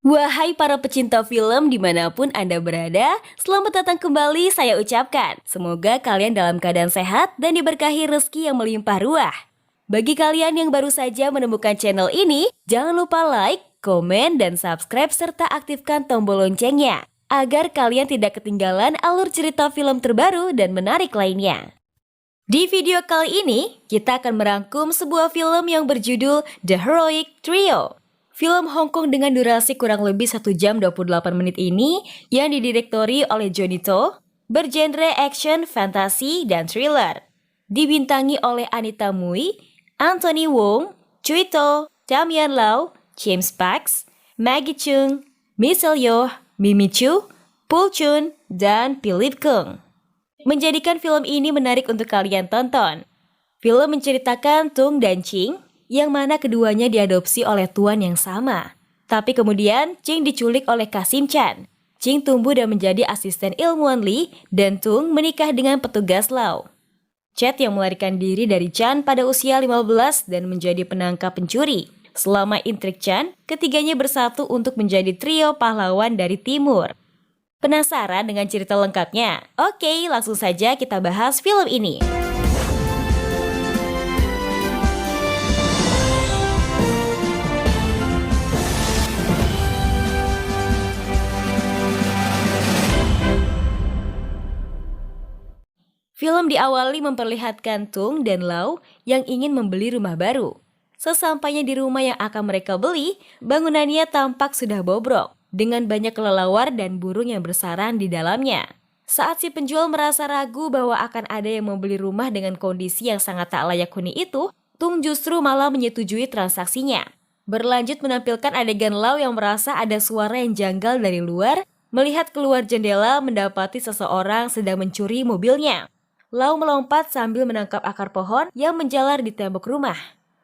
Wahai para pecinta film dimanapun Anda berada, selamat datang kembali saya ucapkan. Semoga kalian dalam keadaan sehat dan diberkahi rezeki yang melimpah ruah. Bagi kalian yang baru saja menemukan channel ini, jangan lupa like, komen, dan subscribe serta aktifkan tombol loncengnya agar kalian tidak ketinggalan alur cerita film terbaru dan menarik lainnya. Di video kali ini, kita akan merangkum sebuah film yang berjudul The Heroic Trio. Film Hong Kong dengan durasi kurang lebih 1 jam 28 menit ini yang didirektori oleh Johnny To, bergenre action, fantasi, dan thriller. Dibintangi oleh Anita Mui, Anthony Wong, Cui To, Damian Lau, James Parks, Maggie Cheung, Michelle Yeoh, Mimi Chu, Paul Chun, dan Philip Kung. Menjadikan film ini menarik untuk kalian tonton. Film menceritakan Tung dan Ching, yang mana keduanya diadopsi oleh tuan yang sama. Tapi kemudian Ching diculik oleh Kasim Chan. Ching tumbuh dan menjadi asisten ilmuwan Lee dan Tung menikah dengan petugas Lau. Chet yang melarikan diri dari Chan pada usia 15 dan menjadi penangkap pencuri. Selama intrik Chan, ketiganya bersatu untuk menjadi trio pahlawan dari timur. Penasaran dengan cerita lengkapnya? Oke, langsung saja kita bahas film ini. Film diawali memperlihatkan Tung dan Lau yang ingin membeli rumah baru. Sesampainya di rumah yang akan mereka beli, bangunannya tampak sudah bobrok, dengan banyak kelelawar dan burung yang bersarang di dalamnya. Saat si penjual merasa ragu bahwa akan ada yang membeli rumah dengan kondisi yang sangat tak layak huni itu, Tung justru malah menyetujui transaksinya. Berlanjut menampilkan adegan Lau yang merasa ada suara yang janggal dari luar, melihat keluar jendela mendapati seseorang sedang mencuri mobilnya. Lau melompat sambil menangkap akar pohon yang menjalar di tembok rumah.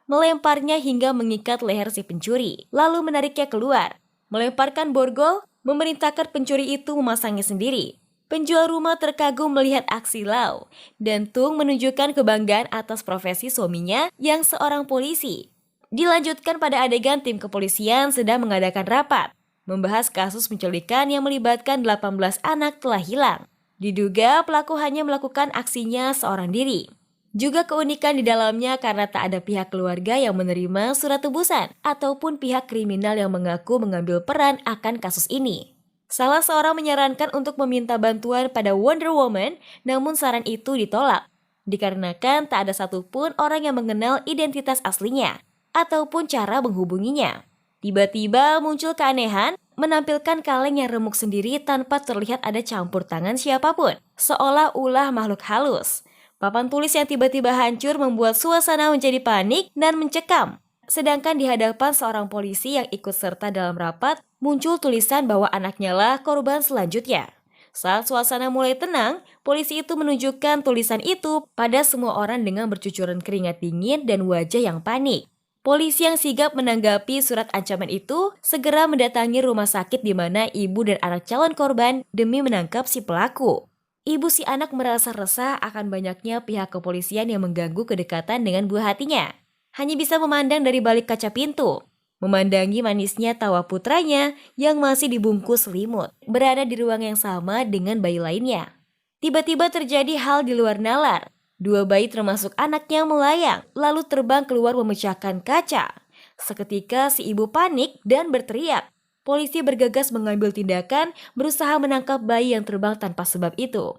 Melemparnya hingga mengikat leher si pencuri, lalu menariknya keluar. Melemparkan borgol, memerintahkan pencuri itu memasangnya sendiri. Penjual rumah terkagum melihat aksi Lau, dan Tung menunjukkan kebanggaan atas profesi suaminya yang seorang polisi. Dilanjutkan pada adegan tim kepolisian sedang mengadakan rapat, membahas kasus penculikan yang melibatkan 18 anak telah hilang. Diduga pelaku hanya melakukan aksinya seorang diri. Juga keunikan di dalamnya karena tak ada pihak keluarga yang menerima surat tebusan ataupun pihak kriminal yang mengaku mengambil peran akan kasus ini. Salah seorang menyarankan untuk meminta bantuan pada Wonder Woman, namun saran itu ditolak. Dikarenakan tak ada satupun orang yang mengenal identitas aslinya ataupun cara menghubunginya. Tiba-tiba muncul keanehan, menampilkan kaleng yang remuk sendiri tanpa terlihat ada campur tangan siapapun, seolah ulah makhluk halus. Papan tulis yang tiba-tiba hancur membuat suasana menjadi panik dan mencekam. Sedangkan di hadapan seorang polisi yang ikut serta dalam rapat, muncul tulisan bahwa anaknya lah korban selanjutnya. Saat suasana mulai tenang, polisi itu menunjukkan tulisan itu pada semua orang dengan bercucuran keringat dingin dan wajah yang panik. Polisi yang sigap menanggapi surat ancaman itu segera mendatangi rumah sakit di mana ibu dan anak calon korban demi menangkap si pelaku. Ibu si anak merasa resah akan banyaknya pihak kepolisian yang mengganggu kedekatan dengan buah hatinya. Hanya bisa memandang dari balik kaca pintu, memandangi manisnya tawa putranya yang masih dibungkus selimut, berada di ruang yang sama dengan bayi lainnya. Tiba-tiba terjadi hal di luar nalar. 2 bayi termasuk anaknya melayang, lalu terbang keluar memecahkan kaca. Seketika si ibu panik dan berteriak. Polisi bergegas mengambil tindakan, berusaha menangkap bayi yang terbang tanpa sebab itu.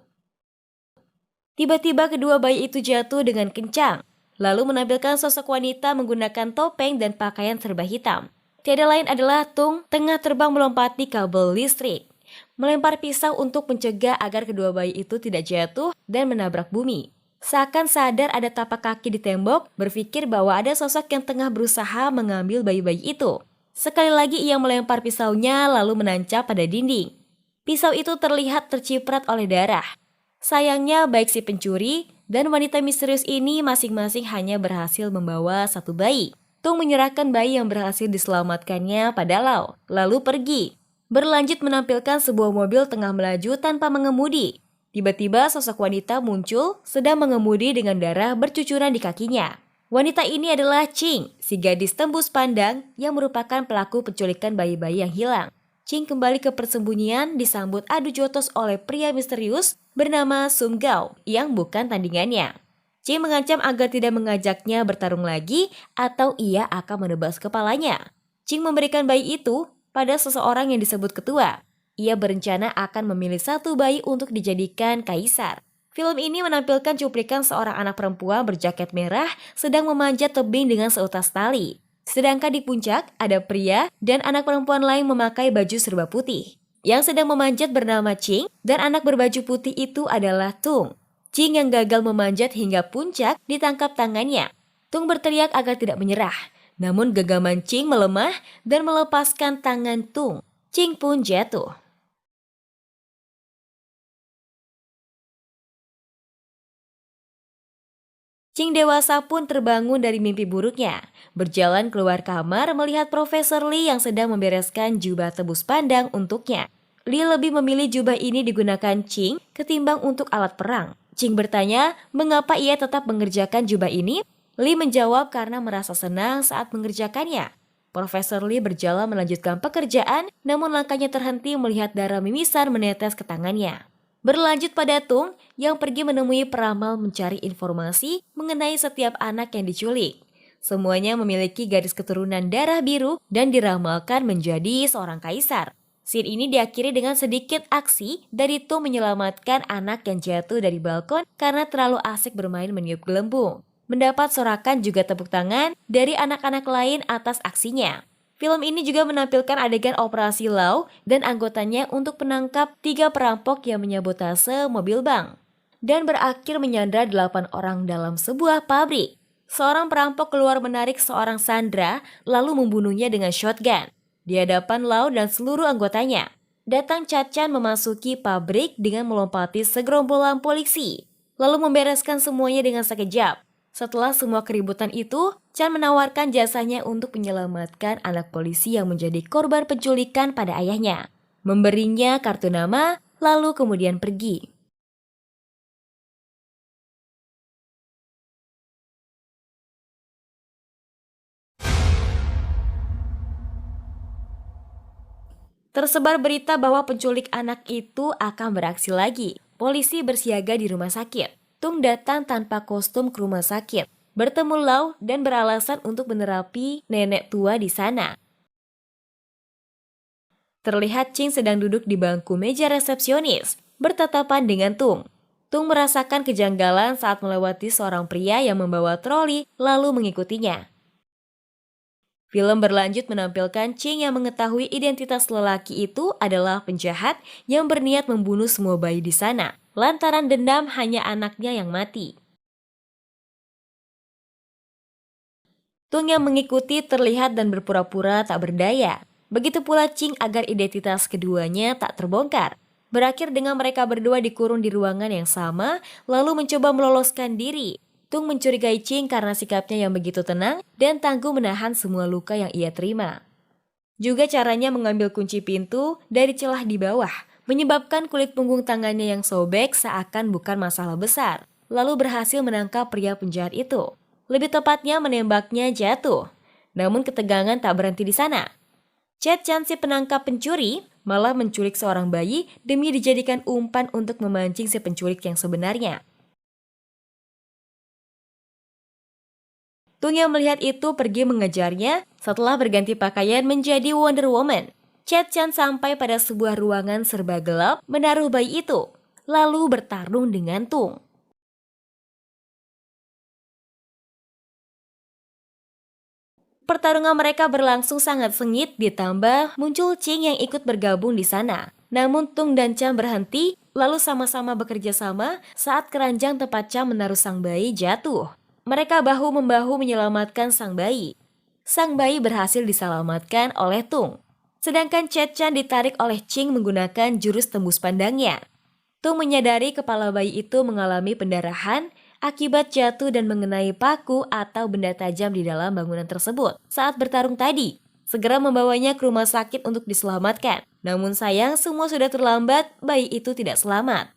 Tiba-tiba kedua bayi itu jatuh dengan kencang, lalu menampilkan sosok wanita menggunakan topeng dan pakaian serba hitam. Tiada lain adalah Tung tengah terbang melompati kabel listrik, melempar pisau untuk mencegah agar kedua bayi itu tidak jatuh dan menabrak bumi. Seakan sadar ada tapak kaki di tembok, berpikir bahwa ada sosok yang tengah berusaha mengambil bayi-bayi itu. Sekali lagi ia melempar pisaunya lalu menancap pada dinding. Pisau itu terlihat terciprat oleh darah. Sayangnya baik si pencuri dan wanita misterius ini masing-masing hanya berhasil membawa 1 bayi. Tung menyerahkan bayi yang berhasil diselamatkannya pada Lau, lalu pergi. Berlanjut menampilkan sebuah mobil tengah melaju tanpa mengemudi. Tiba-tiba sosok wanita muncul sedang mengemudi dengan darah bercucuran di kakinya. Wanita ini adalah Ching, si gadis tembus pandang yang merupakan pelaku penculikan bayi-bayi yang hilang. Ching kembali ke persembunyian disambut adu jotos oleh pria misterius bernama Sum Gao yang bukan tandingannya. Ching mengancam agar tidak mengajaknya bertarung lagi atau ia akan menebas kepalanya. Ching memberikan bayi itu pada seseorang yang disebut ketua. Ia berencana akan memilih satu bayi untuk dijadikan kaisar. Film ini menampilkan cuplikan seorang anak perempuan berjaket merah sedang memanjat tebing dengan seutas tali. Sedangkan di puncak ada pria dan anak perempuan lain memakai baju serba putih. Yang sedang memanjat bernama Ching dan anak berbaju putih itu adalah Tung. Ching yang gagal memanjat hingga puncak ditangkap tangannya. Tung berteriak agar tidak menyerah. Namun genggaman Ching melemah dan melepaskan tangan Tung. Ching pun jatuh. Ching dewasa pun terbangun dari mimpi buruknya. Berjalan keluar kamar melihat Profesor Lee yang sedang membereskan jubah tebus pandang untuknya. Lee lebih memilih jubah ini digunakan Ching ketimbang untuk alat perang. Ching bertanya mengapa ia tetap mengerjakan jubah ini. Lee menjawab karena merasa senang saat mengerjakannya. Profesor Lee berjalan melanjutkan pekerjaan, namun langkahnya terhenti melihat darah mimisan menetes ke tangannya. Berlanjut pada Tung yang pergi menemui peramal mencari informasi mengenai setiap anak yang diculik. Semuanya memiliki garis keturunan darah biru dan diramalkan menjadi seorang kaisar. Scene ini diakhiri dengan sedikit aksi dari Tung menyelamatkan anak yang jatuh dari balkon karena terlalu asik bermain meniup gelembung. Mendapat sorakan juga tepuk tangan dari anak-anak lain atas aksinya. Film ini juga menampilkan adegan operasi Lau dan anggotanya untuk menangkap 3 perampok yang menyabotase mobil bank. Dan berakhir menyandra 8 orang dalam sebuah pabrik. Seorang perampok keluar menarik seorang sandera lalu membunuhnya dengan shotgun. Di hadapan Lau dan seluruh anggotanya. Datang Chan memasuki pabrik dengan melompati segerombolan polisi. Lalu membereskan semuanya dengan sekejap. Setelah semua keributan itu, Chan menawarkan jasanya untuk menyelamatkan anak polisi yang menjadi korban penculikan pada ayahnya. Memberinya kartu nama, lalu kemudian pergi. Tersebar berita bahwa penculik anak itu akan beraksi lagi. Polisi bersiaga di rumah sakit. Tung datang tanpa kostum ke rumah sakit, bertemu Lau dan beralasan untuk menerapi nenek tua di sana. Terlihat Ching sedang duduk di bangku meja resepsionis, bertatapan dengan Tung. Tung merasakan kejanggalan saat melewati seorang pria yang membawa troli lalu mengikutinya. Film berlanjut menampilkan Ching yang mengetahui identitas lelaki itu adalah penjahat yang berniat membunuh semua bayi di sana. Lantaran dendam hanya anaknya yang mati. Tung yang mengikuti terlihat dan berpura-pura tak berdaya. Begitu pula Ching agar identitas keduanya tak terbongkar. Berakhir dengan mereka berdua dikurung di ruangan yang sama, lalu mencoba meloloskan diri. Tung mencurigai Ching karena sikapnya yang begitu tenang dan tangguh menahan semua luka yang ia terima. Juga caranya mengambil kunci pintu dari celah di bawah, menyebabkan kulit punggung tangannya yang sobek seakan bukan masalah besar, lalu berhasil menangkap pria penjahat itu. Lebih tepatnya menembaknya jatuh. Namun ketegangan tak berhenti di sana. Chan si penangkap pencuri malah menculik seorang bayi demi dijadikan umpan untuk memancing si penculik yang sebenarnya. Tung yang melihat itu pergi mengejarnya setelah berganti pakaian menjadi Wonder Woman. Chan sampai pada sebuah ruangan serba gelap menaruh bayi itu, lalu bertarung dengan Tung. Pertarungan mereka berlangsung sangat sengit ditambah muncul Ching yang ikut bergabung di sana. Namun Tung dan Chan berhenti, lalu sama-sama bekerja sama saat keranjang tempat Chan menaruh sang bayi jatuh. Mereka bahu-membahu menyelamatkan sang bayi. Sang bayi berhasil diselamatkan oleh Tung. Sedangkan Chan ditarik oleh Ching menggunakan jurus tembus pandangnya. Tung menyadari kepala bayi itu mengalami pendarahan akibat jatuh dan mengenai paku atau benda tajam di dalam bangunan tersebut saat bertarung tadi. Segera membawanya ke rumah sakit untuk diselamatkan. Namun sayang semua sudah terlambat, bayi itu tidak selamat.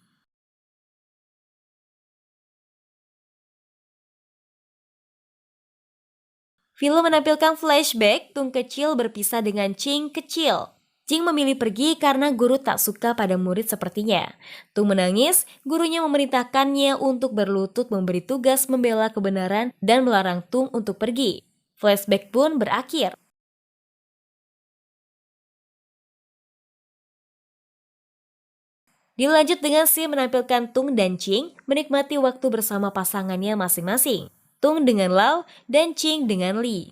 Film menampilkan flashback Tung kecil berpisah dengan Ching kecil. Ching memilih pergi karena guru tak suka pada murid sepertinya. Tung menangis, gurunya memerintahkannya untuk berlutut memberi tugas membela kebenaran dan melarang Tung untuk pergi. Flashback pun berakhir. Dilanjut dengan scene menampilkan Tung dan Ching menikmati waktu bersama pasangannya masing-masing. Tung dengan Lau dan Ching dengan Lee.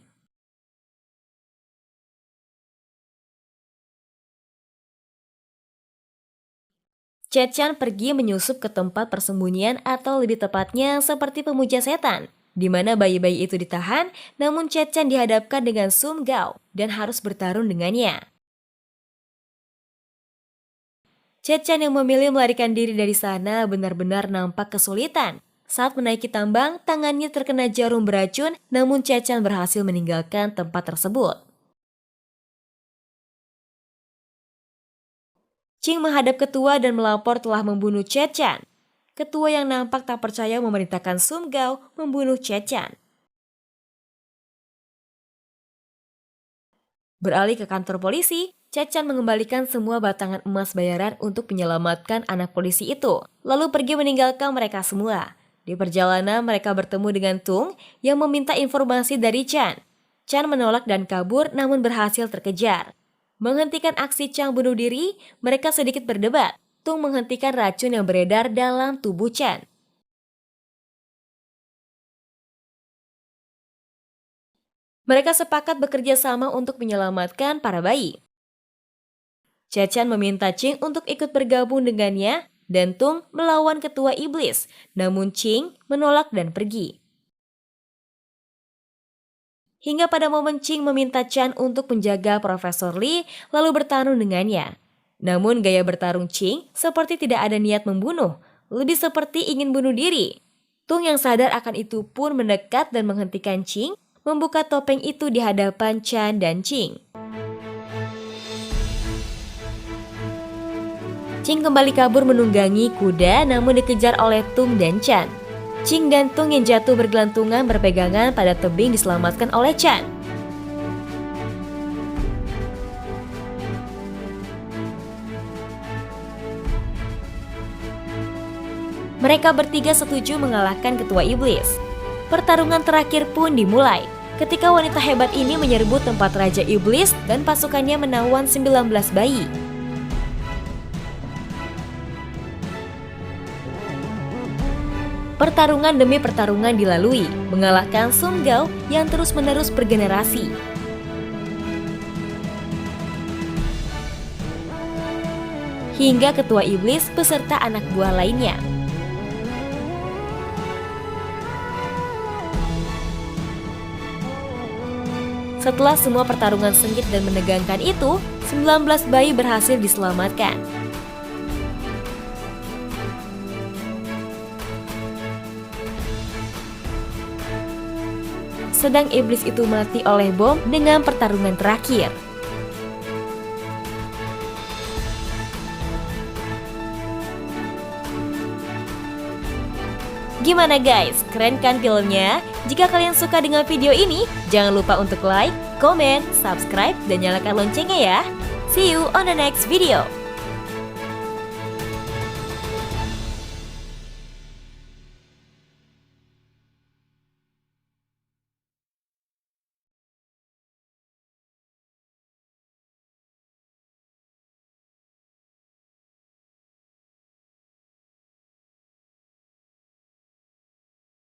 Chan pergi menyusup ke tempat persembunyian atau lebih tepatnya seperti pemuja setan, di mana bayi-bayi itu ditahan, namun Chan dihadapkan dengan Sum Gao dan harus bertarung dengannya. Chan yang memilih melarikan diri dari sana benar-benar nampak kesulitan. Saat menaiki tambang, tangannya terkena jarum beracun, namun Chan berhasil meninggalkan tempat tersebut. Ching menghadap ketua dan melapor telah membunuh Chan. Ketua yang nampak tak percaya memerintahkan Sum Gao membunuh Chan. Beralih ke kantor polisi, Chan mengembalikan semua batangan emas bayaran untuk menyelamatkan anak polisi itu, lalu pergi meninggalkan mereka semua. Di perjalanan mereka bertemu dengan Tung yang meminta informasi dari Chan. Chan menolak dan kabur namun berhasil terkejar. Menghentikan aksi Chang bunuh diri, mereka sedikit berdebat. Tung menghentikan racun yang beredar dalam tubuh Chan. Mereka sepakat bekerja sama untuk menyelamatkan para bayi. Chan meminta Ching untuk ikut bergabung dengannya dan Tung melawan ketua iblis, namun Ching menolak dan pergi. Hingga pada momen Ching meminta Chan untuk menjaga Profesor Lee lalu bertarung dengannya. Namun gaya bertarung Ching seperti tidak ada niat membunuh, lebih seperti ingin bunuh diri. Tung yang sadar akan itu pun mendekat dan menghentikan Ching, membuka topeng itu di hadapan Chan dan Ching. Ching kembali kabur menunggangi kuda namun dikejar oleh Tung dan Chan. Ching dan Tung yang jatuh bergelantungan berpegangan pada tebing diselamatkan oleh Chan. Mereka bertiga setuju mengalahkan ketua iblis. Pertarungan terakhir pun dimulai, ketika wanita hebat ini menyerbu tempat Raja Iblis dan pasukannya menawan 19 bayi. Pertarungan demi pertarungan dilalui, mengalahkan Sum Gao yang terus-menerus bergenerasi. Hingga ketua iblis beserta anak buah lainnya. Setelah semua pertarungan sengit dan menegangkan itu, 19 bayi berhasil diselamatkan. Sedang iblis itu mati oleh bom dengan pertarungan terakhir. Gimana guys, keren kan filmnya? Jika kalian suka dengan video ini, jangan lupa untuk like, komen, subscribe, dan nyalakan loncengnya ya. See you on the next video.